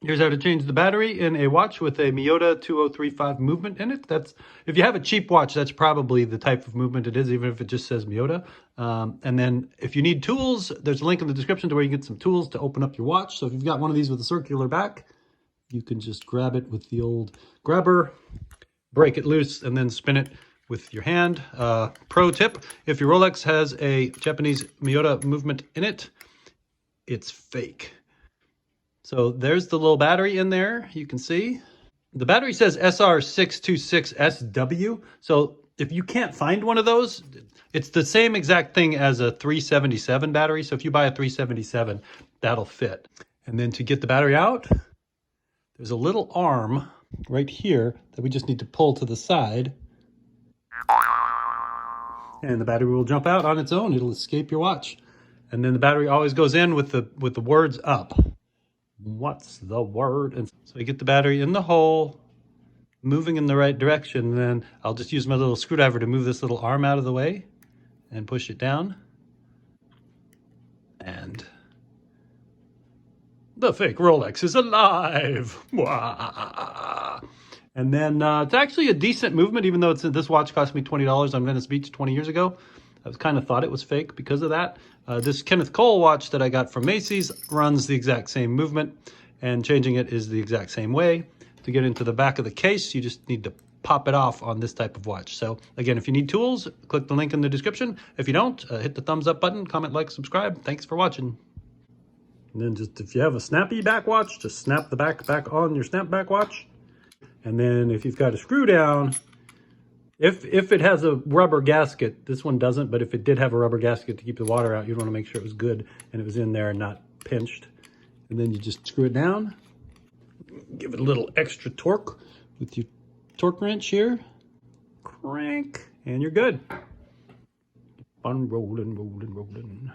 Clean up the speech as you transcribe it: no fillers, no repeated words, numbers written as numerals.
Here's how to change the battery in a watch with a Miyota 2035 movement in it. That's, if you have a cheap watch, that's probably the type of movement it is, even if it just says Miyota. And then if you need tools, there's a link in the description to where you get some tools to open up your watch. So if you've got one of these with a circular back, you can just grab it with the old grabber, break it loose, and then spin it with your hand. Pro tip, if your Rolex has a Japanese Miyota movement in it, it's fake. So there's the little battery in there, you can see. The battery says SR626SW. So if you can't find one of those, it's the same exact thing as a 377 battery. So if you buy a 377, that'll fit. And then to get the battery out, there's a little arm right here that we just need to pull to the side. And the battery will jump out on its own. It'll escape your watch. And then the battery always goes in with the words up. What's the word? And so I get the battery in the hole, moving in the right direction. And then I'll just use my little screwdriver to move this little arm out of the way and push it down. And the fake Rolex is alive. And then it's actually a decent movement, even though this watch cost me $20 on Venice Beach 20 years ago. I kind of thought it was fake because of that. This Kenneth Cole watch that I got from Macy's runs the exact same movement, and changing it is the exact same way. To get into the back of the case, you just need to pop it off on this type of watch. So again, if you need tools, click the link in the description. If you don't, hit the thumbs up button, comment, like, subscribe. Thanks for watching. And then just if you have a snappy back watch, just snap the back on your snapback watch. And then if you've got a screw down, if it has a rubber gasket, this one doesn't, but if it did have a rubber gasket to keep the water out, you'd want to make sure it was good and it was in there and not pinched. And then you just screw it down, give it a little extra torque with your torque wrench here, crank, and you're good. Keep on rolling, rolling, rolling.